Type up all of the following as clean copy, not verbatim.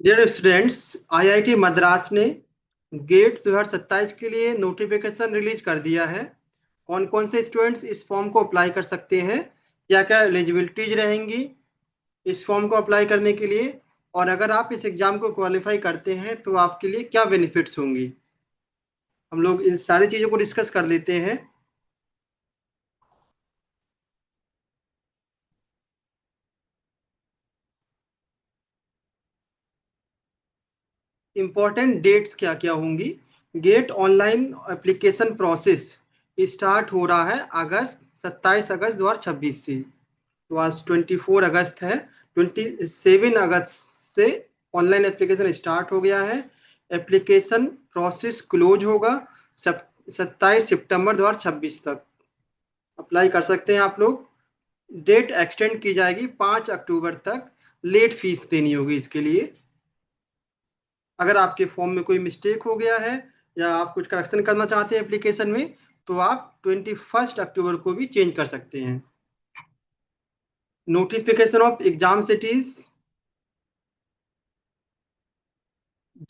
Dear students, IIT Madras ने gate 2027 के लिए नोटिफिकेशन रिलीज कर दिया है। कौन कौन से स्टूडेंट्स इस फॉर्म को अप्लाई कर सकते हैं, क्या क्या एलिजिबिलिटीज रहेंगी इस फॉर्म को अप्लाई करने के लिए, और अगर आप इस एग्जाम को क्वालिफाई करते हैं तो आपके लिए क्या बेनिफिट्स होंगी, हम लोग इन सारी चीज़ों को डिस्कस कर लेते हैं। इम्पोर्टेंट डेट्स क्या क्या होंगी। Gate online application process start हो रहा है 27 अगस्त 2026 से। तो आज 24 अगस्त है। 27 अगस्त से ऑनलाइन एप्लीकेशन स्टार्ट हो गया है। एप्लीकेशन प्रोसेस क्लोज होगा 27 सितंबर 2026 तक। अप्लाई कर सकते हैं आप लोग। डेट एक्सटेंड की जाएगी 5 अक्टूबर तक। लेट फीस देनी होगी इसके लिए। अगर आपके फॉर्म में कोई मिस्टेक हो गया है या आप कुछ करेक्शन करना चाहते हैं एप्लीकेशन में, तो आप 21 अक्टूबर को भी चेंज कर सकते हैं। नोटिफिकेशन ऑफ एग्जाम सिटीज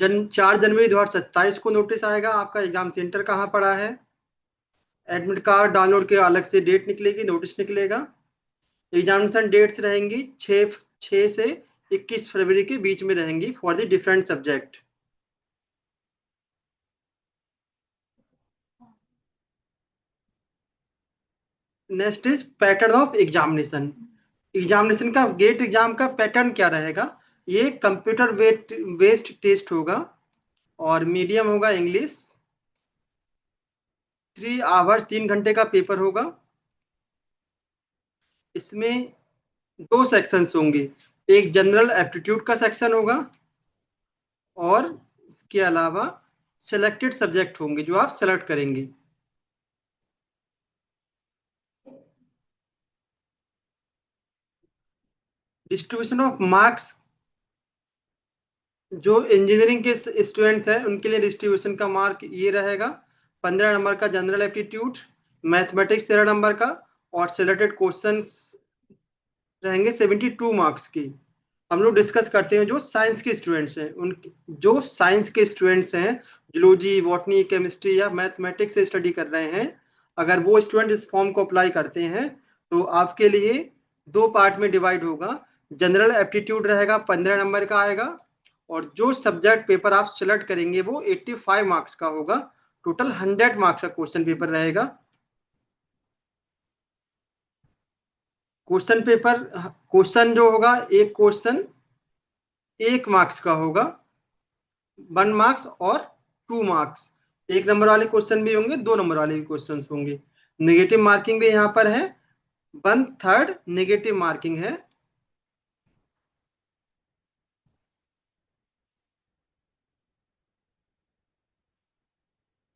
4 जनवरी 2027 को नोटिस आएगा आपका एग्जाम सेंटर कहाँ पड़ा है। एडमिट कार्ड डाउनलोड के अलग से डेट निकलेगी, नोटिस निकलेगा। एग्जामिनेशन डेट्स रहेंगी 6 से 21 फरवरी के बीच में रहेंगी for the different subject. Next is pattern of examination. Examination का गेट एग्जाम का पैटर्न क्या रहेगा। ये कंप्यूटर बेस्ड टेस्ट होगा और मीडियम होगा इंग्लिश। 3 आवर्स 3 घंटे का पेपर होगा। इसमें दो सेक्शंस होंगे। एक जनरल एप्टीट्यूड का सेक्शन होगा और इसके अलावा सिलेक्टेड सब्जेक्ट होंगे जो आप सेलेक्ट करेंगे। डिस्ट्रीब्यूशन ऑफ मार्क्स, जो इंजीनियरिंग के स्टूडेंट्स हैं उनके लिए डिस्ट्रीब्यूशन का मार्क ये रहेगा। 15 नंबर का जनरल एप्टीट्यूड, मैथमेटिक्स 13 नंबर का, और सिलेक्टेड क्वेश्चन रहेंगे 72 मार्क्स की। हम लोग डिस्कस करते हैं जो साइंस के स्टूडेंट्स हैं उन, जो साइंस के स्टूडेंट्स हैं, जूलॉजी बॉटनी केमिस्ट्री या मैथमेटिक्स से स्टडी कर रहे हैं, अगर वो स्टूडेंट इस फॉर्म को अप्लाई करते हैं तो आपके लिए दो पार्ट में डिवाइड होगा। जनरल एप्टीट्यूड रहेगा 15 नंबर का आएगा, और जो सब्जेक्ट पेपर आप सिलेक्ट करेंगे वो 85 मार्क्स का होगा। टोटल 100 मार्क्स का क्वेश्चन पेपर रहेगा। क्वेश्चन पेपर, क्वेश्चन जो होगा, एक क्वेश्चन 1 मार्क्स का होगा, 1 मार्क्स और 2 मार्क्स। 1 नंबर वाले क्वेश्चन भी होंगे, 2 नंबर वाले भी क्वेश्चन होंगे। नेगेटिव मार्किंग भी यहाँ पर है, 1/3 नेगेटिव मार्किंग है।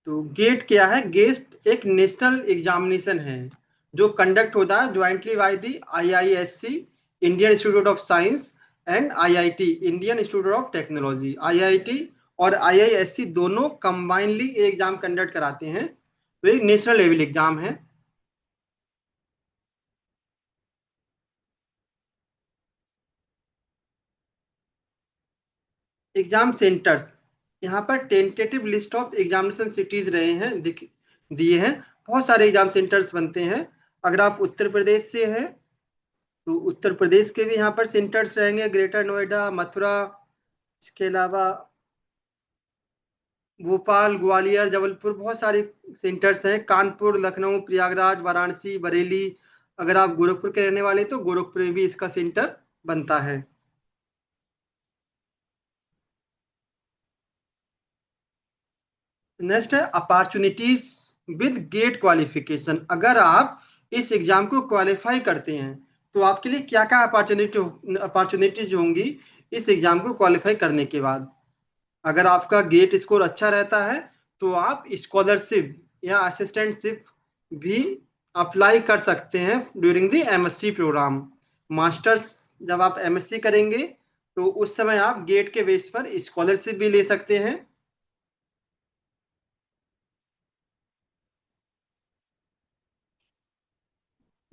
तो गेट क्या है। गेट एक नेशनल एग्जामिनेशन है जो कंडक्ट होता है jointly by the IISc, Indian institute of science, and IIT, Indian institute of technology. IIT और आईआईएससी दोनों कंबाइनली एग्जाम कंडक्ट कराते हैं। तो एक नेशनल लेवल एग्जाम है। एग्जाम सेंटर्स, यहाँ पर tentative list of examination cities रहे हैं, दिए हैं। बहुत सारे एग्जाम सेंटर्स बनते हैं। अगर आप उत्तर प्रदेश से हैं तो उत्तर प्रदेश के भी यहाँ पर सेंटर्स रहेंगे, ग्रेटर नोएडा, मथुरा, इसके अलावा भोपाल, ग्वालियर, जबलपुर, बहुत सारे सेंटर्स हैं। कानपुर, लखनऊ, प्रयागराज, वाराणसी, बरेली। अगर आप गोरखपुर के रहने वाले तो गोरखपुर में भी इसका सेंटर बनता है। नेक्स्ट है अपॉर्चुनिटीज विद गेट क्वालिफिकेशन। अगर आप इस एग्जाम को क्वालिफाई करते हैं तो आपके लिए क्या क्या अपॉर्चुनिटीज होंगी इस एग्जाम को क्वालिफाई करने के बाद। अगर आपका गेट स्कोर अच्छा रहता है तो आप स्कॉलरशिप या असिस्टेंटशिप भी अप्लाई कर सकते हैं during the MSc programme. Masters जब आप एमएससी करेंगे तो उस समय आप गेट के बेस पर स्कॉलरशिप भी ले सकते हैं।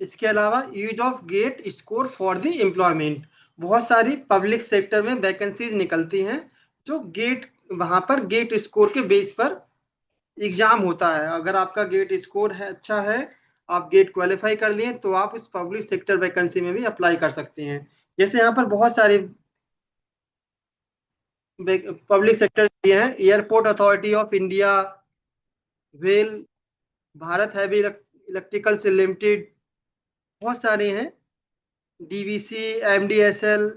इसके अलावा use of GATE score for the employment, बहुत सारी पब्लिक सेक्टर में वैकेंसीज निकलती हैं, जो गेट, वहां पर गेट स्कोर के बेस पर एग्जाम होता है। अगर आपका गेट स्कोर है अच्छा है, आप गेट क्वालिफाई कर लिए, तो आप उस पब्लिक सेक्टर वैकेंसी में भी अप्लाई कर सकते हैं। जैसे यहाँ पर बहुत सारे पब्लिक सेक्टर दिए हैं: airport authority of India, well, Bharat heavy electrical से लिमिटेड, बहुत सारे हैं, डीवीसी, एमडीएसएल,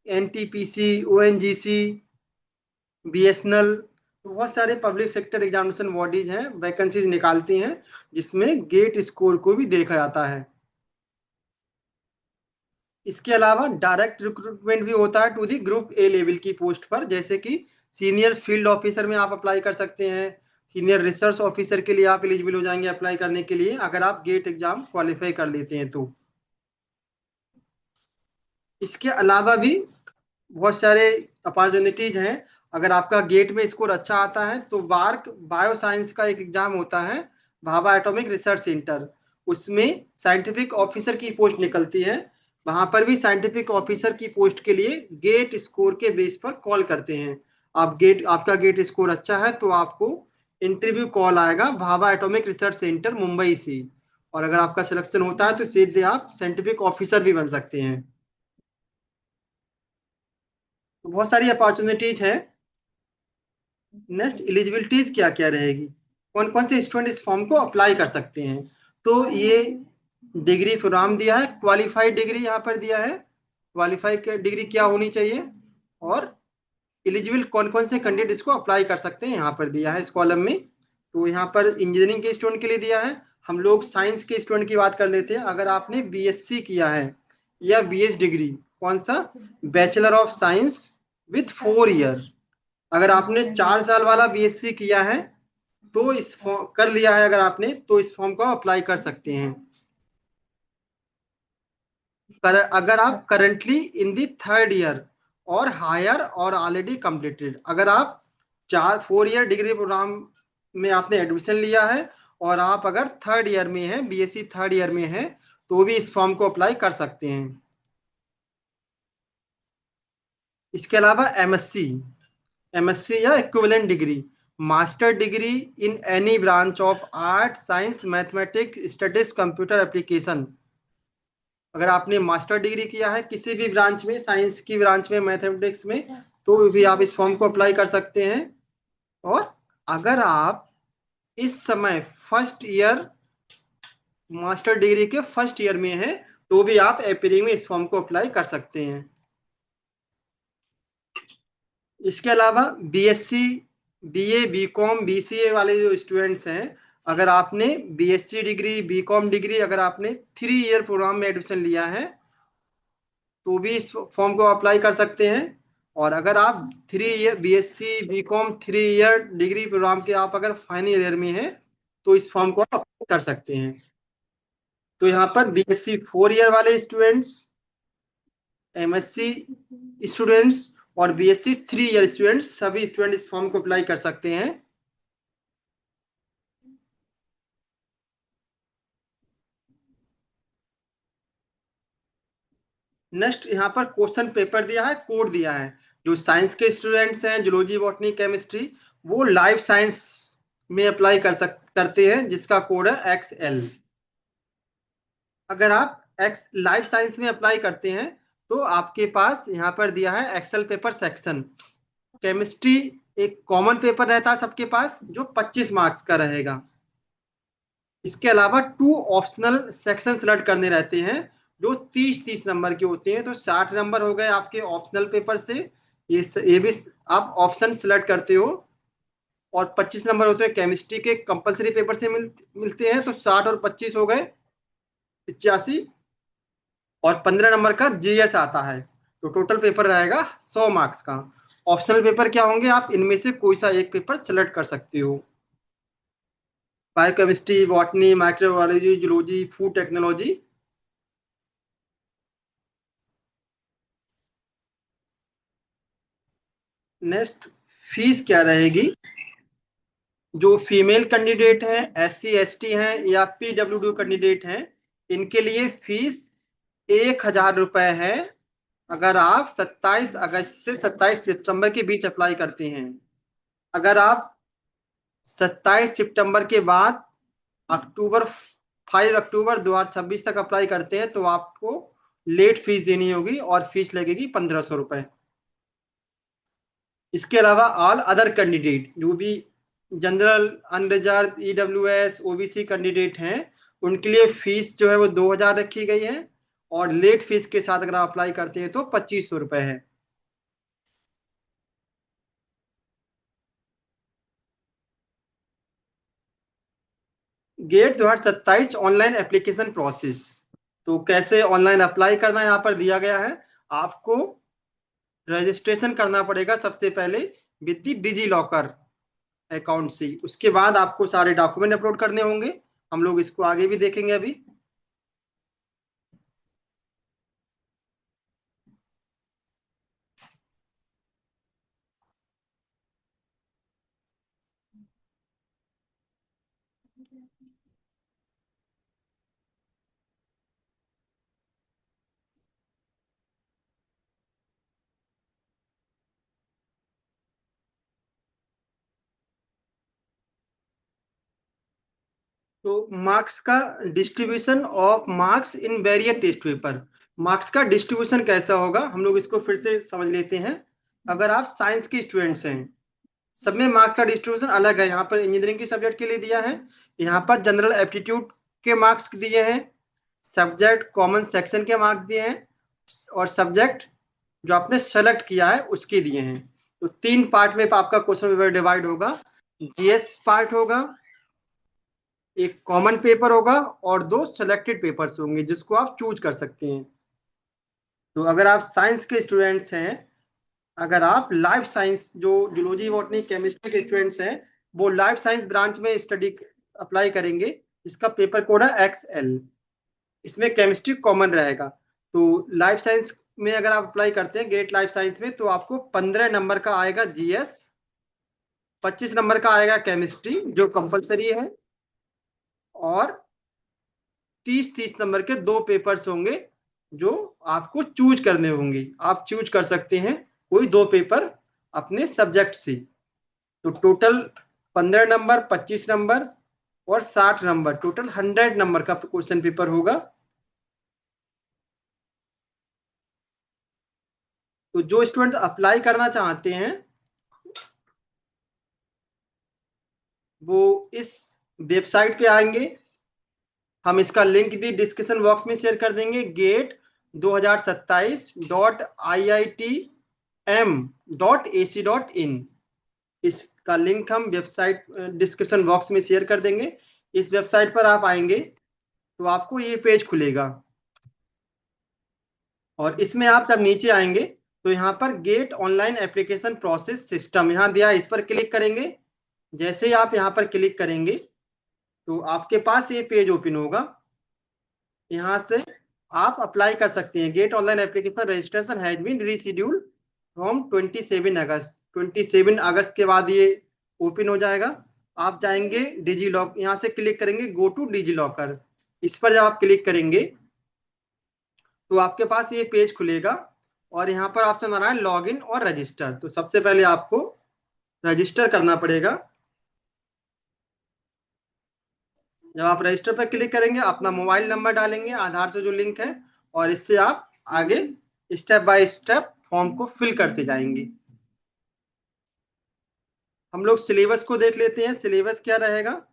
एनटीपीसी, ओएनजीसी, बीएसएनएल। बहुत सारे पब्लिक सेक्टर एग्जामिनेशन बॉडीज हैं, वैकेंसीज निकालती हैं, जिसमें गेट स्कोर को भी देखा जाता है। इसके अलावा डायरेक्ट रिक्रूटमेंट भी होता है to the group A level की पोस्ट पर, जैसे कि सीनियर फील्ड ऑफिसर में आप अप्लाई कर सकते हैं, सीनियर रिसर्च ऑफिसर के लिए आप एलिजिबल हो जाएंगे अप्लाई करने के लिए, अगर आप गेट एग्जाम क्वालिफाई कर लेते हैं तो। इसके अलावा भी बहुत सारे अपॉर्चुनिटीज हैं। अगर आपका गेट में स्कोर अच्छा आता है तो बार्क बायो साइंस का एक एग्जाम होता है, भाभा एटॉमिक रिसर्च सेंटर, उसमें साइंटिफिक ऑफिसर की पोस्ट निकलती है। वहां पर भी साइंटिफिक ऑफिसर की पोस्ट के लिए गेट स्कोर के बेस पर कॉल करते हैं। आपका गेट स्कोर अच्छा है तो आपको इंटरव्यू कॉल आएगा Bhabha atomic research centre Mumbai से, और अगर आपका सिलेक्शन होता है तो सीधे आप साइंटिफिक ऑफिसर भी बन सकते हैं। तो बहुत सारी अपॉर्चुनिटीज है। नेक्स्ट, एलिजिबिलिटीज क्या क्या रहेगी, कौन कौन से स्टूडेंट इस फॉर्म को अप्लाई कर सकते हैं। तो ये डिग्री प्रोग्राम दिया है, क्वालिफाइड डिग्री यहाँ पर दिया है, क्वालिफाइड डिग्री क्या होनी चाहिए, और एलिजिबल कौन कौन से कैंडिडेट इसको अप्लाई कर सकते हैं यहाँ पर दिया है इस कॉलम में। तो यहाँ पर इंजीनियरिंग के स्टूडेंट के लिए दिया है। हम लोग साइंस के स्टूडेंट की बात कर लेते हैं। अगर आपने बीएससी किया है या बीएस डिग्री, कौन सा, bachelor of science with 4 year, अगर आपने 4 साल वाला बीएससी किया है तो इस फॉर्म कर लिया है, अगर आपने तो इस फॉर्म को अप्लाई कर सकते हैं। पर अगर आप currently in the 3rd year और हायर और ऑलरेडी कंप्लीटेड, अगर आप 4 ईयर डिग्री प्रोग्राम में आपने एडमिशन लिया है और आप अगर 3rd ईयर में है, बीएससी 3rd ईयर में है, तो भी इस फॉर्म को अप्लाई कर सकते हैं। इसके अलावा एमएससी, एमएससी या equivalent degree, master degree in any branch of art, science, mathematics, studies, computer application, अगर आपने मास्टर डिग्री किया है किसी भी ब्रांच में, साइंस की ब्रांच में, मैथमेटिक्स में, तो भी आप इस फॉर्म को अप्लाई कर सकते हैं। और अगर आप इस समय फर्स्ट ईयर, मास्टर डिग्री के फर्स्ट ईयर में हैं, तो भी आप अप्रैल में इस फॉर्म को अप्लाई कर सकते हैं। इसके अलावा बीएससी, बीए, बीकॉम, बीसीए वाले जो स्टूडेंट्स हैं, अगर आपने बीएससी डिग्री, बीकॉम डिग्री, अगर आपने 3 ईयर प्रोग्राम में एडमिशन लिया है, तो भी इस फॉर्म को अप्लाई कर सकते हैं। और अगर आप 3 year BSc BCom 3 year degree programme के आप अगर फाइनल ईयर में हैं, तो इस फॉर्म को आप अप्लाई कर सकते हैं। तो यहाँ पर बीएससी 4 ईयर वाले स्टूडेंट्स, एमएससी स्टूडेंट्स और बीएससी 3 ईयर स्टूडेंट्स, सभी स्टूडेंट इस फॉर्म को अप्लाई कर सकते हैं। नेक्स्ट, यहाँ पर क्वेश्चन पेपर दिया है, कोड दिया है। जो साइंस के स्टूडेंट्स हैं, जूलॉजी, बॉटनी, केमिस्ट्री, वो लाइफ साइंस में अप्लाई करते हैं, जिसका कोड है XL। अगर आप एक्स लाइफ साइंस में अप्लाई करते हैं तो आपके पास यहाँ पर दिया है एक्सेल पेपर सेक्शन। केमिस्ट्री एक कॉमन पेपर रहता है सबके पास, जो 25 मार्क्स का रहेगा। इसके अलावा 2 ऑप्शनल सेक्शन सेलेक्ट करने रहते हैं, जो 30-30 नंबर के होते हैं। तो 60 नंबर हो गए आपके ऑप्शनल पेपर से, ये भी आप ऑप्शन सेलेक्ट करते हो। और 25 नंबर होते हैं केमिस्ट्री के कंपलसरी पेपर से मिलते हैं, तो 60 और 25 हो गए 85। और 15 नंबर का जीएस आता है, तो टोटल पेपर रहेगा 100 मार्क्स का। ऑप्शनल पेपर क्या होंगे, आप इनमें से कोई सा एक पेपर सेलेक्ट कर सकते हो: biochemistry, botany, microbiology, zoology, food technology. Next, fees क्या रहेगी। जो फीमेल कैंडिडेट हैं, SC ST हैं या PWD कैंडिडेट हैं, इनके लिए फीस 1,000 रुपए है अगर आप 27 अगस्त से 27 सितंबर के बीच अप्लाई करते हैं, अगर आप 27 सितंबर के बाद अक्टूबर 5 अक्टूबर 2026 तक अप्लाई करते हैं तो आपको लेट फीस देनी होगी और फीस लगेगी 1500 रुपए। इसके अलावा ऑल अदर कैंडिडेट जो भी general, unreserved, EWS, OBC candidate हैं, उनके लिए फीस जो है वो 2000 रखी गई है, और लेट फीस के साथ अगर आप अप्लाई करते हैं तो 2500 रुपए है। GATE 2027 online application process. तो कैसे ऑनलाइन अप्लाई करना है यहाँ पर दिया गया है। आपको रजिस्ट्रेशन करना पड़ेगा सबसे पहले with the DigiLocker account से। उसके बाद आपको सारे डॉक्यूमेंट अपलोड करने होंगे। हम लोग इसको आगे भी देखेंगे अभी। तो मार्क्स का distribution of marks in various test paper. Marks का डिस्ट्रीब्यूशन कैसा होगा हम लोग इसको फिर से समझ लेते हैं। अगर आप साइंस के स्टूडेंट्स हैं, सब में मार्क्स का डिस्ट्रीब्यूशन अलग है। यहाँ पर इंजीनियरिंग के सब्जेक्ट के लिए दिया है, यहाँ पर जनरल एप्टीट्यूड के मार्क्स दिए हैं, सब्जेक्ट कॉमन सेक्शन के मार्क्स दिए हैं, और सब्जेक्ट जो आपने सेलेक्ट किया है उसके दिए हैं। तो तीन पार्ट में आपका क्वेश्चन पेपर डिवाइड होगा। जीएस पार्ट होगा, एक कॉमन पेपर होगा, और दो सेलेक्टेड पेपर्स होंगे जिसको आप चूज कर सकते हैं। तो अगर आप साइंस के स्टूडेंट्स हैं, अगर आप लाइफ साइंस जो जूलॉजी बॉटनी केमिस्ट्री के स्टूडेंट्स हैं, वो लाइफ साइंस ब्रांच में स्टडी अप्लाई करेंगे। इसका पेपर कोड है XL। इसमें केमिस्ट्री कॉमन रहेगा। तो लाइफ साइंस में अगर आप अप्लाई करते हैं गेट लाइफ साइंस में, तो आपको 15 नंबर का आएगा जीएस, 25 नंबर का आएगा केमिस्ट्री जो कंपलसरी है, और 30-30 नंबर के दो पेपर्स होंगे जो आपको चूज करने होंगे। आप चूज कर सकते हैं कोई दो पेपर अपने सब्जेक्ट से। तो टोटल 15 नंबर, 25 नंबर और 60 नंबर, टोटल 100 नंबर का क्वेश्चन पेपर होगा। तो जो स्टूडेंट अप्लाई करना चाहते हैं वो इस वेबसाइट पे आएंगे। हम इसका लिंक भी डिस्क्रिप्शन बॉक्स में शेयर कर देंगे, gate2027.iitm.ac.in। इसका लिंक हम वेबसाइट डिस्क्रिप्शन बॉक्स में शेयर कर देंगे। इस वेबसाइट पर आप आएंगे तो आपको ये पेज खुलेगा, और इसमें आप जब नीचे आएंगे तो यहाँ पर gate online application process system यहाँ दिया है, इस पर क्लिक करेंगे। जैसे ही आप यहाँ पर क्लिक करेंगे तो आपके पास ये पेज ओपन होगा। यहाँ से आप अप्लाई कर सकते हैं। GATE online application registration has been rescheduled from 27 August. 27 अगस्त के बाद ये ओपन हो जाएगा। आप जाएंगे डिजी लॉक, यहाँ से क्लिक करेंगे गो टू डिजी लॉकर। इस पर जब आप क्लिक करेंगे तो आपके पास ये पेज खुलेगा, और यहाँ पर ऑप्शन आ रहा है लॉग इन और रजिस्टर। तो सबसे पहले आपको रजिस्टर करना पड़ेगा। जब आप रजिस्टर पर क्लिक करेंगे अपना मोबाइल नंबर डालेंगे आधार से जो लिंक है, और इससे आप आगे स्टेप बाय स्टेप फॉर्म को फिल करते जाएंगे। हम लोग सिलेबस को देख लेते हैं, सिलेबस क्या रहेगा।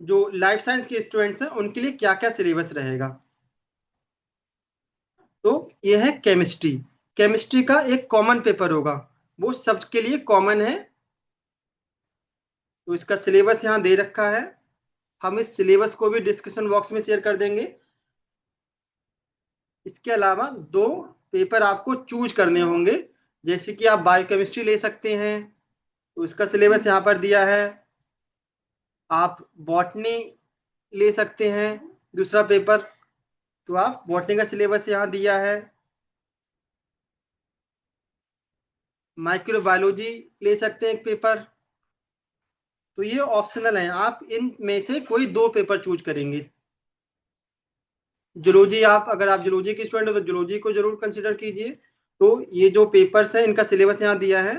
जो लाइफ साइंस के स्टूडेंट्स हैं उनके लिए क्या क्या सिलेबस रहेगा। तो ये है केमिस्ट्री। केमिस्ट्री का एक कॉमन पेपर होगा, वो सबके लिए कॉमन है। तो इसका सिलेबस यहाँ दे रखा है। हम इस सिलेबस को भी डिस्क्रिप्शन बॉक्स में शेयर कर देंगे। इसके अलावा दो पेपर आपको चूज करने होंगे। जैसे कि आप बायोकेमिस्ट्री ले सकते हैं, तो इसका सिलेबस यहाँ पर दिया है। आप बॉटनी ले सकते हैं दूसरा पेपर, तो आप बॉटनी का सिलेबस यहाँ दिया है। माइक्रोबायोलॉजी ले सकते हैं एक पेपर। तो ये ऑप्शनल है, आप इन में से कोई दो पेपर चूज करेंगे। जूलॉजी, आप अगर आप जूलॉजी के स्टूडेंट हो तो जूलॉजी को जरूर कंसिडर कीजिए। तो ये जो पेपर्स है इनका सिलेबस यहाँ दिया है।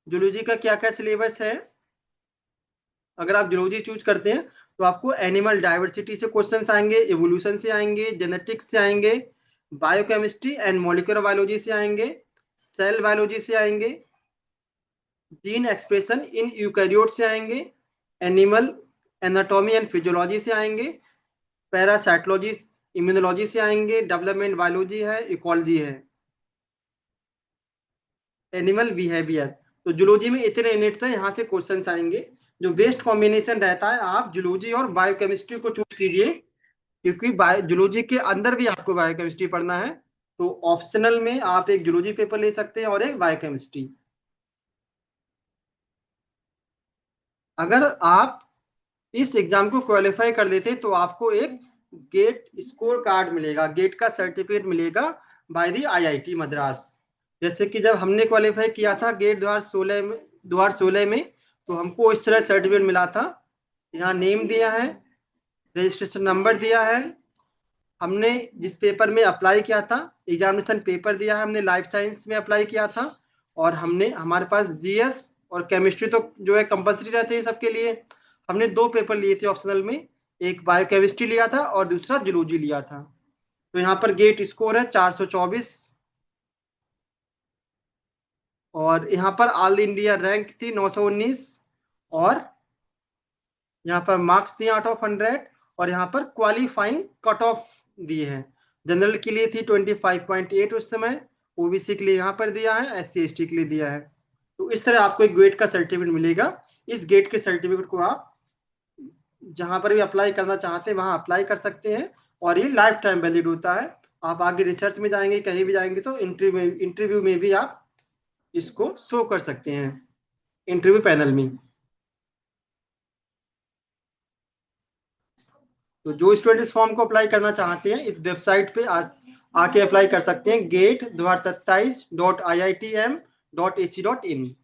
जूलॉजी का क्या क्या सिलेबस है, अगर आप जूलॉजी चूज करते हैं तो आपको एनिमल डाइवर्सिटी से क्वेश्चंस आएंगे, इवोल्यूशन से आएंगे, जेनेटिक्स से आएंगे, बायोकेमिस्ट्री एंड मॉलिक्यूलर बायोलॉजी से आएंगे, सेल बायोलॉजी से आएंगे, जीन एक्सप्रेशन इन यूकैरियोट से आएंगे, एनिमल एनाटॉमी एंड फिजियोलॉजी से आएंगे, पैरासाइटोलॉजी इम्यूनोलॉजी से आएंगे, डेवलपमेंट बायोलॉजी है, इकोलॉजी है, एनिमल बिहेवियर। तो जूलॉजी में इतने यूनिट्स हैं, यहाँ से क्वेश्चंस आएंगे। जो बेस्ट कॉम्बिनेशन रहता है आप जूलॉजी और बायोकेमिस्ट्री को चूज कीजिए, क्योंकि जूलॉजी के अंदर भी आपको बायोकेमिस्ट्री पढ़ना है। तो ऑप्शनल में आप एक जूलॉजी पेपर ले सकते हैं और एक बायोकेमिस्ट्री। अगर आप इस एग्जाम को क्वालिफाई कर लेते तो आपको एक गेट स्कोर कार्ड मिलेगा, गेट का सर्टिफिकेट मिलेगा बाय द आईआईटी मद्रास। जैसे कि जब हमने क्वालिफाई किया था गेट 2016 में तो हमको इस तरह सर्टिफिकेट मिला था। यहाँ नेम दिया है, रजिस्ट्रेशन नंबर दिया है, हमने जिस पेपर में अप्लाई किया था, एग्जामिनेशन पेपर दिया है, हमने लाइफ साइंस में अप्लाई किया था, और हमने हमारे पास जीएस और केमिस्ट्री तो जो है कंपलसरी रहती है सबके लिए। हमने 2 पेपर लिए थे ऑप्शनल में, एक बायोकेमिस्ट्री लिया था और दूसरा जूलॉजी लिया था। तो यहाँ पर गेट स्कोर है 424, और यहाँ पर ऑल इंडिया रैंक थी 919, और यहाँ पर मार्क्स दिए 8/100, और यहाँ पर क्वालिफाइंग कट ऑफ दिए हैं। जनरल के लिए थी 25.8 उस समय, ओबीसी के लिए यहाँ पर दिया है, SC ST के लिए दिया है। तो इस तरह आपको एक गेट का सर्टिफिकेट मिलेगा। इस गेट के सर्टिफिकेट को आप जहां पर भी अप्लाई करना चाहते हैं वहां अप्लाई कर सकते हैं, और ये लाइफ टाइम वैलिड होता है। आप आगे रिसर्च में जाएंगे, कहीं भी जाएंगे तो इंटरव्यू में भी आप इसको शो कर सकते हैं, इंटरव्यू पैनल में। तो जो स्टूडेंट इस फॉर्म को अप्लाई करना चाहते हैं इस वेबसाइट पे आज आके अप्लाई कर सकते हैं, gate2027.iitm.ac.in।